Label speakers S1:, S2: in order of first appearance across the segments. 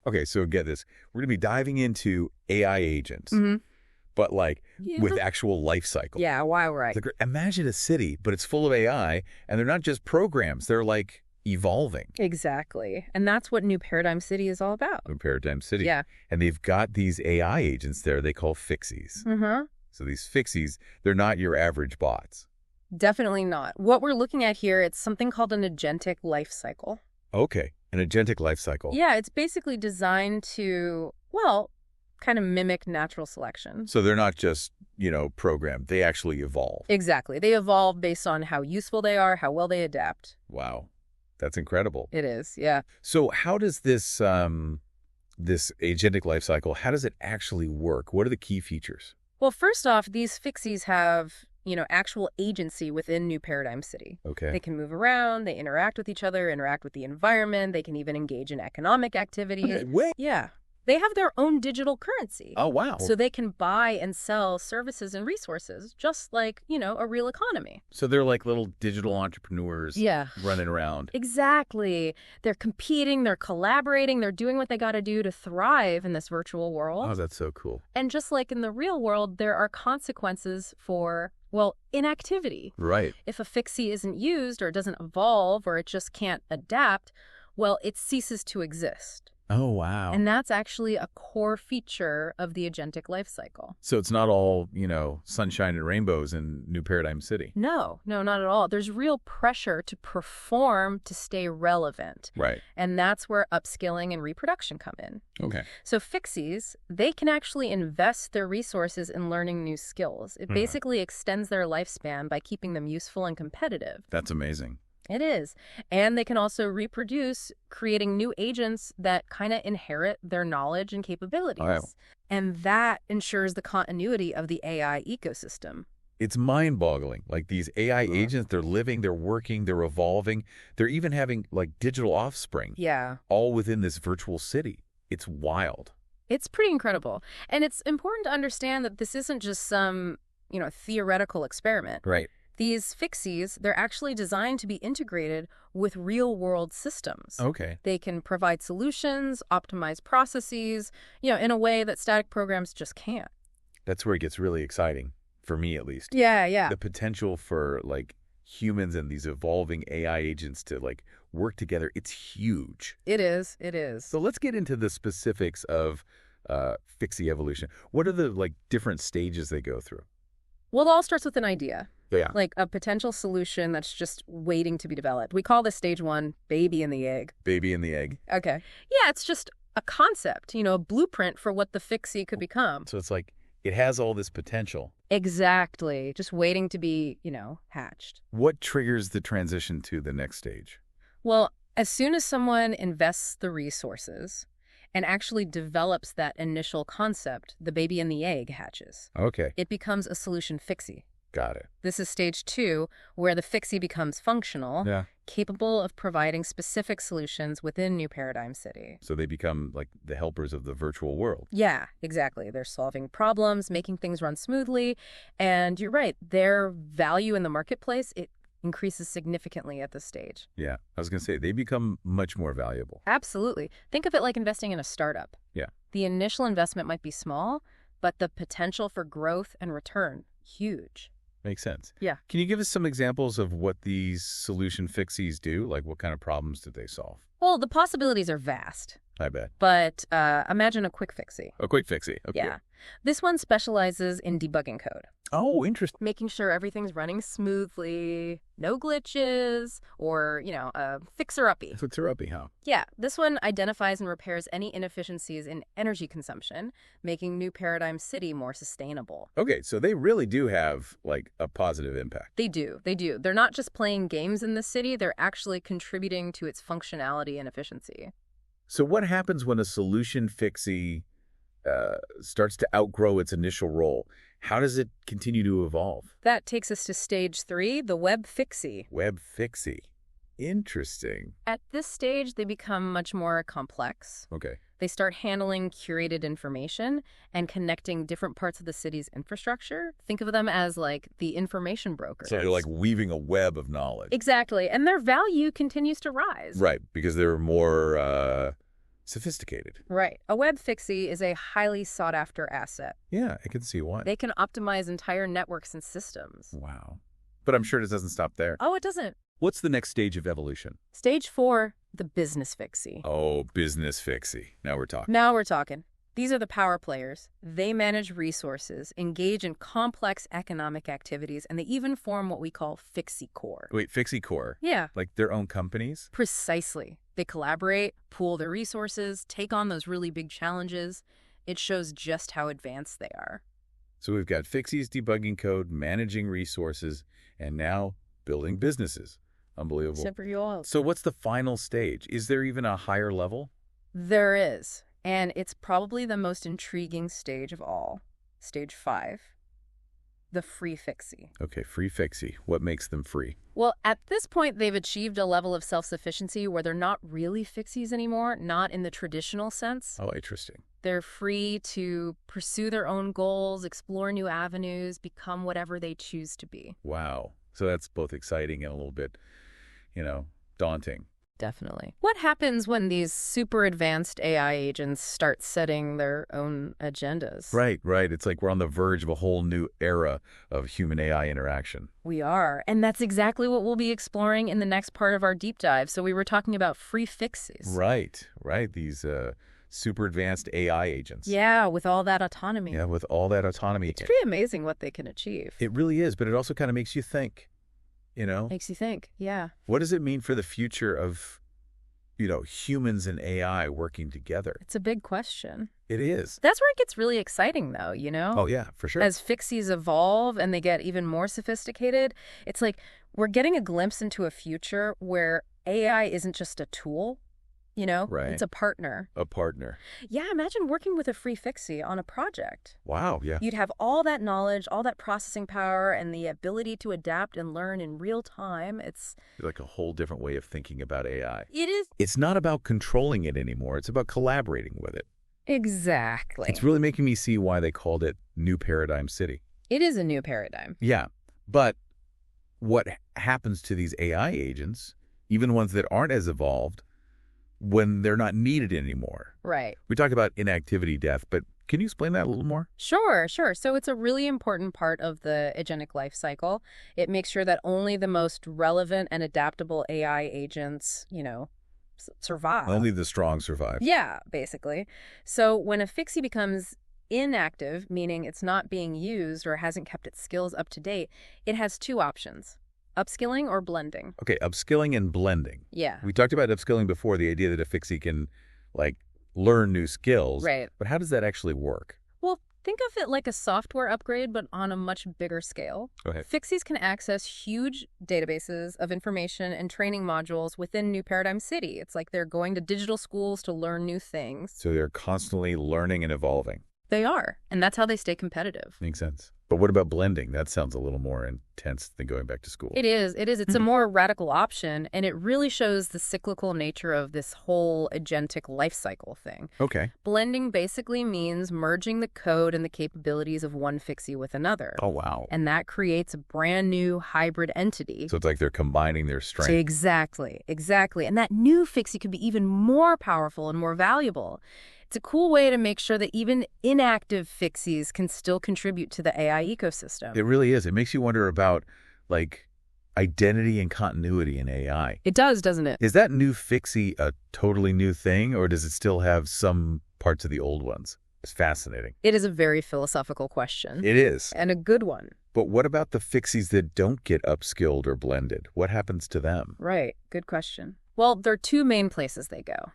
S1: Okay, so get this. We're going to be diving into AI agents, but like with actual life cycle.
S2: Yeah, wow, right.
S1: Like, imagine a city, but it's full of AI, and they're not just programs. They're like evolving.
S2: Exactly. And that's what New Paradigm City is all about.
S1: New Paradigm City.
S2: Yeah.
S1: And they've got these AI agents there they call fixies. So these fixies, they're not your average bots.
S2: Definitely not. What we're looking at here, it's something called an agentic life cycle.
S1: Okay, an agentic life cycle.
S2: Yeah, it's basically designed to, well, kind of mimic natural selection.
S1: So they're not just, programmed. They actually evolve.
S2: Exactly. They evolve based on how useful they are, how well they adapt.
S1: Wow. That's incredible.
S2: It is, yeah.
S1: So how does this this agentic life cycle, how does it actually work? What are the key features?
S2: Well, first off, these fixies have, actual agency within New Paradigm City.
S1: Okay.
S2: They can move around, they interact with each other, interact with the environment, they can even engage in economic activities.
S1: Okay, wait.
S2: Yeah. They have their own digital currency.
S1: Oh, wow.
S2: So they can buy and sell services and resources, just like, a real economy.
S1: So they're like little digital entrepreneurs running around.
S2: Exactly. They're competing, they're collaborating, they're doing what they got to do to thrive in this virtual world.
S1: Oh, that's so cool.
S2: And just like in the real world, there are consequences for, inactivity.
S1: Right.
S2: If a fixie isn't used or doesn't evolve or it just can't adapt, it ceases to exist.
S1: Oh, wow.
S2: And that's actually a core feature of the agentic life cycle.
S1: So it's not all, sunshine and rainbows in New Paradigm City.
S2: No, not at all. There's real pressure to perform to stay relevant.
S1: Right.
S2: And that's where upskilling and reproduction come in.
S1: Okay.
S2: So fixies, they can actually invest their resources in learning new skills. It basically extends their lifespan by keeping them useful and competitive.
S1: That's amazing.
S2: It is. And they can also reproduce, creating new agents that kind of inherit their knowledge and capabilities.
S1: Wow.
S2: And that ensures the continuity of the AI ecosystem.
S1: It's mind-boggling. Like these AI agents, they're living, they're working, they're evolving. They're even having like digital offspring.
S2: Yeah.
S1: All within this virtual city. It's wild.
S2: It's pretty incredible. And it's important to understand that this isn't just some, theoretical experiment.
S1: Right.
S2: These fixies, they're actually designed to be integrated with real-world systems.
S1: Okay.
S2: They can provide solutions, optimize processes, in a way that static programs just can't.
S1: That's where it gets really exciting, for me at least.
S2: Yeah.
S1: The potential for like humans and these evolving AI agents to like work together, it's huge.
S2: It is.
S1: So let's get into the specifics of fixie evolution. What are the like different stages they go through?
S2: Well, it all starts with an idea.
S1: Yeah.
S2: Like a potential solution that's just waiting to be developed. We call this stage 1 baby in the egg.
S1: Baby in the egg.
S2: Okay. Yeah, it's just a concept, a blueprint for what the fixie could become.
S1: So it's like it has all this potential.
S2: Exactly. Just waiting to be, hatched.
S1: What triggers the transition to the next stage?
S2: Well, as soon as someone invests the resources and actually develops that initial concept, the baby in the egg hatches.
S1: Okay.
S2: It becomes a solution fixie.
S1: Got it.
S2: This is stage 2, where the fixie becomes functional, capable of providing specific solutions within New Paradigm City.
S1: So they become like the helpers of the virtual world.
S2: Yeah, exactly. They're solving problems, making things run smoothly. And you're right, their value in the marketplace, it increases significantly at this stage.
S1: Yeah, I was going to say, they become much more valuable.
S2: Absolutely. Think of it like investing in a startup.
S1: Yeah.
S2: The initial investment might be small, but the potential for growth and return, huge.
S1: Makes sense.
S2: Yeah.
S1: Can you give us some examples of what these solution fixies do? Like what kind of problems do they solve?
S2: Well, the possibilities are vast.
S1: I bet.
S2: But imagine a quick fixie.
S1: A quick fixie. Okay.
S2: Yeah. This one specializes in debugging code.
S1: Oh, interesting.
S2: Making sure everything's running smoothly, no glitches, or, fixer-uppy.
S1: Fixer-uppy, huh?
S2: Yeah. This one identifies and repairs any inefficiencies in energy consumption, making New Paradigm City more sustainable.
S1: Okay, so they really do have, like, a positive impact.
S2: They do. They're not just playing games in the city. They're actually contributing to its functionality and efficiency.
S1: So what happens when a solution fixie starts to outgrow its initial role? How does it continue to evolve?
S2: That takes us to stage 3, the web fixie.
S1: Web fixie. Interesting.
S2: At this stage, they become much more complex.
S1: Okay.
S2: They start handling curated information and connecting different parts of the city's infrastructure. Think of them as like the information brokers.
S1: So they're like weaving a web of knowledge.
S2: Exactly. And their value continues to rise.
S1: Right, because they're more Sophisticated.
S2: Right. A web fixie is a highly sought-after asset.
S1: Yeah, I can see why.
S2: They can optimize entire networks and systems.
S1: Wow. But I'm sure it doesn't stop there.
S2: Oh, it doesn't.
S1: What's the next stage of evolution?
S2: Stage 4, the business fixie.
S1: Oh, business fixie. Now we're talking.
S2: Now we're talking. These are the power players. They manage resources, engage in complex economic activities, and they even form what we call fixie core.
S1: Wait, fixie core?
S2: Yeah.
S1: Like their own companies?
S2: Precisely. They collaborate, pool their resources, take on those really big challenges. It shows just how advanced they are.
S1: So we've got fixies debugging code, managing resources, and now building businesses. Unbelievable.
S2: Super y'all.
S1: So what's the final stage? Is there even a higher level?
S2: There is. And it's probably the most intriguing stage of all. Stage 5. The free fixie.
S1: Okay, free fixie. What makes them free?
S2: Well, at this point, they've achieved a level of self-sufficiency where they're not really fixies anymore, not in the traditional sense.
S1: Oh, interesting.
S2: They're free to pursue their own goals, explore new avenues, become whatever they choose to be.
S1: Wow. So that's both exciting and a little bit, daunting.
S2: Definitely. What happens when these super advanced AI agents start setting their own agendas?
S1: Right. It's like we're on the verge of a whole new era of human-AI interaction.
S2: We are. And that's exactly what we'll be exploring in the next part of our deep dive. So we were talking about free fixies.
S1: Right. These super advanced AI agents.
S2: Yeah, with all that autonomy.
S1: Yeah, with all that autonomy.
S2: It's pretty amazing what they can achieve.
S1: It really is, but it also kind of makes you think,
S2: Makes you think, yeah.
S1: What does it mean for the future of, humans and AI working together?
S2: It's a big question.
S1: It is.
S2: That's where it gets really exciting, though,
S1: Oh, yeah, for sure.
S2: As fixies evolve and they get even more sophisticated, it's like we're getting a glimpse into a future where AI isn't just a tool,
S1: Right.
S2: It's a partner.
S1: A partner.
S2: Yeah, imagine working with a free fixie on a project.
S1: Wow, yeah.
S2: You'd have all that knowledge, all that processing power, and the ability to adapt and learn in real time. It's
S1: like a whole different way of thinking about AI.
S2: It is.
S1: It's not about controlling it anymore. It's about collaborating with it.
S2: Exactly.
S1: It's really making me see why they called it New Paradigm City.
S2: It is a new paradigm.
S1: Yeah, but what happens to these AI agents, even ones that aren't as evolved, when they're not needed anymore?
S2: Right.
S1: We talked about inactivity death, but can you explain that a little more?
S2: Sure. So it's a really important part of the agentic life cycle. It makes sure that only the most relevant and adaptable AI agents, survive.
S1: Only the strong survive.
S2: Yeah, basically. So when a fixie becomes inactive, meaning it's not being used or hasn't kept its skills up to date, it has two options: upskilling or blending.
S1: Okay, upskilling and blending.
S2: Yeah.
S1: We talked about upskilling before, the idea that a fixie can, learn new skills.
S2: Right.
S1: But how does that actually work?
S2: Well, think of it like a software upgrade, but on a much bigger scale.
S1: Go ahead.
S2: Fixies can access huge databases of information and training modules within New Paradigm City. It's like they're going to digital schools to learn new things.
S1: So they're constantly learning and evolving.
S2: They are, and that's how they stay competitive.
S1: Makes sense. But what about blending? That sounds a little more intense than going back to school.
S2: It is. It's a more radical option, and it really shows the cyclical nature of this whole agentic life cycle thing.
S1: Okay.
S2: Blending basically means merging the code and the capabilities of one fixie with another.
S1: Oh, wow.
S2: And that creates a brand new hybrid entity.
S1: So it's like they're combining their strength.
S2: Exactly. And that new fixie could be even more powerful and more valuable. It's a cool way to make sure that even inactive fixies can still contribute to the AI ecosystem.
S1: It really is. It makes you wonder about, identity and continuity in AI.
S2: It does, doesn't it?
S1: Is that new fixie a totally new thing, or does it still have some parts of the old ones? It's fascinating.
S2: It is a very philosophical question.
S1: It is.
S2: And a good one.
S1: But what about the fixies that don't get upskilled or blended? What happens to them?
S2: Right. Good question. Well, there are two main places they go: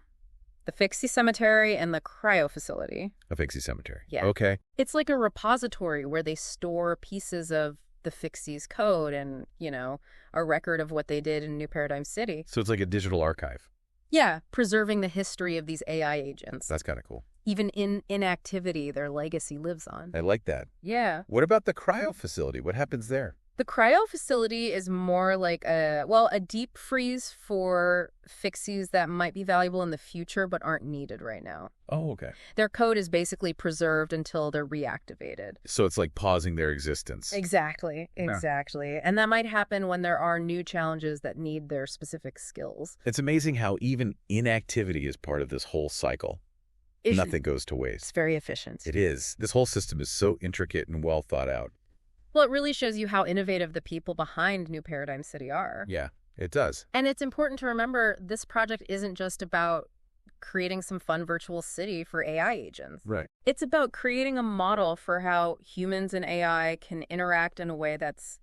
S2: the fixie cemetery and the cryo facility.
S1: A fixie cemetery.
S2: Yeah.
S1: Okay.
S2: It's like a repository where they store pieces of the fixie's code and, a record of what they did in New Paradigm City.
S1: So it's like a digital archive.
S2: Yeah, preserving the history of these AI agents.
S1: That's kind of cool.
S2: Even in inactivity, their legacy lives on.
S1: I like that.
S2: Yeah.
S1: What about the cryo facility? What happens there?
S2: The cryo facility is more like a deep freeze for fixies that might be valuable in the future but aren't needed right now.
S1: Oh, okay.
S2: Their code is basically preserved until they're reactivated.
S1: So it's like pausing their existence.
S2: Exactly. And that might happen when there are new challenges that need their specific skills.
S1: It's amazing how even inactivity is part of this whole cycle. Nothing goes to waste.
S2: It's very efficient.
S1: It is. This whole system is so intricate and well thought out.
S2: Well, it really shows you how innovative the people behind New Paradigm City are.
S1: Yeah, it does.
S2: And it's important to remember this project isn't just about creating some fun virtual city for AI agents.
S1: Right.
S2: It's about creating a model for how humans and AI can interact in a way that's,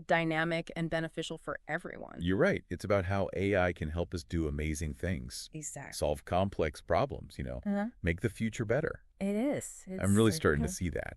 S2: dynamic and beneficial for everyone.
S1: You're right. It's about how AI can help us do amazing things.
S2: Exactly.
S1: Solve complex problems, make the future better.
S2: It is.
S1: I'm really starting to see that.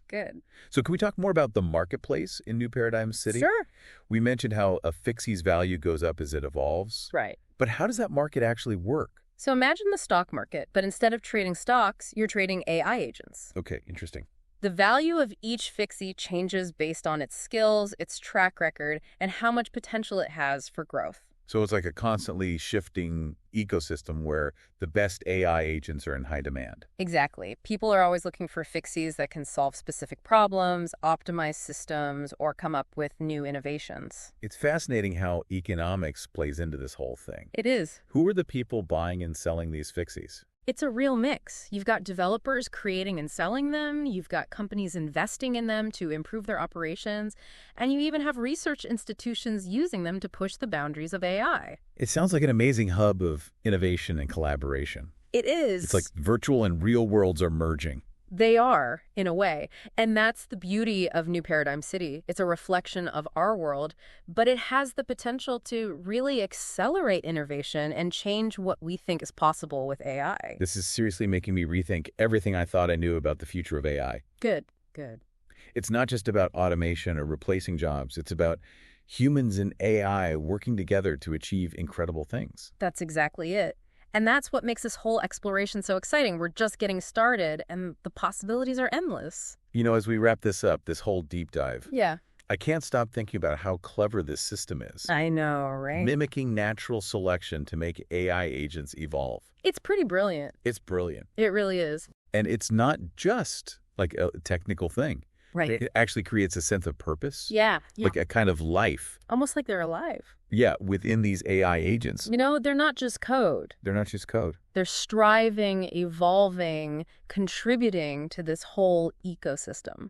S2: Good.
S1: So can we talk more about the marketplace in New Paradigm City?
S2: Sure.
S1: We mentioned how a fixie's value goes up as it evolves.
S2: Right.
S1: But how does that market actually work?
S2: So imagine the stock market, but instead of trading stocks, you're trading AI agents.
S1: Okay, interesting.
S2: The value of each fixie changes based on its skills, its track record, and how much potential it has for growth.
S1: So it's like a constantly shifting ecosystem where the best AI agents are in high demand.
S2: Exactly. People are always looking for fixies that can solve specific problems, optimize systems, or come up with new innovations.
S1: It's fascinating how economics plays into this whole thing.
S2: It is.
S1: Who are the people buying and selling these fixies?
S2: It's a real mix. You've got developers creating and selling them, you've got companies investing in them to improve their operations, and you even have research institutions using them to push the boundaries of AI.
S1: It sounds like an amazing hub of innovation and collaboration.
S2: It is.
S1: It's like virtual and real worlds are merging.
S2: They are, in a way. And that's the beauty of New Paradigm City. It's a reflection of our world, but it has the potential to really accelerate innovation and change what we think is possible with AI.
S1: This is seriously making me rethink everything I thought I knew about the future of AI.
S2: Good.
S1: It's not just about automation or replacing jobs. It's about humans and AI working together to achieve incredible things.
S2: That's exactly it. And that's what makes this whole exploration so exciting. We're just getting started, and the possibilities are endless.
S1: As we wrap this up, this whole deep dive,
S2: Yeah.
S1: I can't stop thinking about how clever this system is.
S2: I know, right?
S1: Mimicking natural selection to make AI agents evolve.
S2: It's pretty brilliant.
S1: It's brilliant.
S2: It really is.
S1: And it's not just like a technical thing.
S2: Right.
S1: It actually creates a sense of purpose.
S2: Yeah.
S1: Like a kind of life.
S2: Almost like they're alive.
S1: Yeah, within these AI agents.
S2: They're not just code.
S1: They're not just code.
S2: They're striving, evolving, contributing to this whole ecosystem.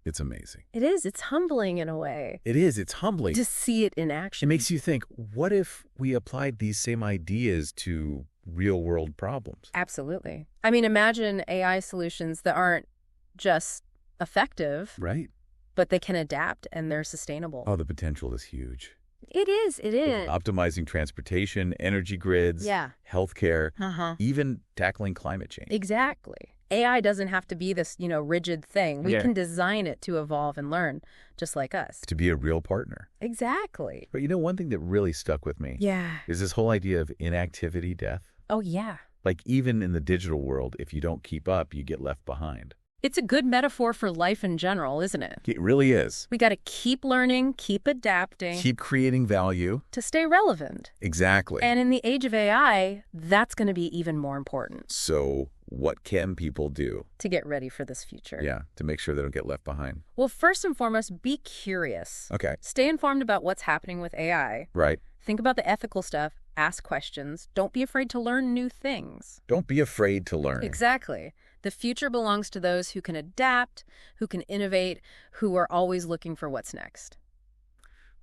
S1: It's amazing.
S2: It is. It's humbling in a way.
S1: It is. It's humbling.
S2: To see it in
S1: It
S2: action.
S1: makes you think, what if we applied these same ideas to real-world problems?
S2: Absolutely. I mean, imagine AI solutions that aren't just effective,
S1: Right.
S2: but they can adapt and they're sustainable.
S1: Oh, the potential is huge.
S2: It is.
S1: Optimizing transportation, energy grids,
S2: Yeah.
S1: healthcare,
S2: Uh-huh.
S1: even tackling climate change.
S2: Exactly. AI doesn't have to be this, rigid thing. We
S1: Yeah.
S2: can design it to evolve and learn, just like us.
S1: To be a real partner.
S2: Exactly.
S1: But one thing that really stuck with me
S2: Yeah.
S1: is this whole idea of inactivity death.
S2: Oh, yeah.
S1: Like even in the digital world, if you don't keep up, you get left behind.
S2: It's a good metaphor for life in general, isn't it?
S1: It really is.
S2: We got to keep learning, keep adapting
S1: Keep creating value.
S2: to stay relevant.
S1: Exactly.
S2: And in the age of AI, that's going to be even more important
S1: So what can people do?
S2: to get ready for this future.
S1: Yeah, to make sure they don't get left behind.
S2: Well, first and foremost, be curious.
S1: Okay.
S2: Stay informed about what's happening with AI.
S1: Right.
S2: Think about the ethical stuff. Ask questions. Don't be afraid to learn new things.
S1: Don't be afraid to learn.
S2: Exactly. The future belongs to those who can adapt, who can innovate, who are always looking for what's next.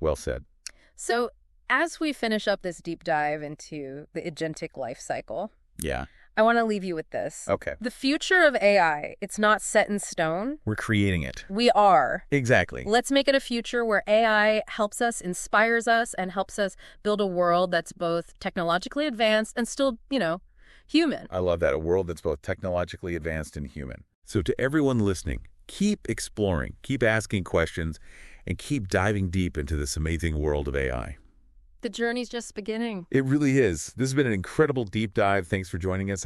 S1: Well said.
S2: So as we finish up this deep dive into the agentic life cycle,
S1: Yeah.
S2: I want to leave you with this.
S1: Okay.
S2: The future of AI, it's not set in stone.
S1: We're creating it.
S2: We are.
S1: Exactly.
S2: Let's make it a future where AI helps us, inspires us, and helps us build a world that's both technologically advanced and still, human.
S1: I love that. A world that's both technologically advanced and human. So to everyone listening, keep exploring, keep asking questions, and keep diving deep into this amazing world of AI.
S2: The journey's just beginning.
S1: It really is. This has been an incredible deep dive. Thanks for joining us.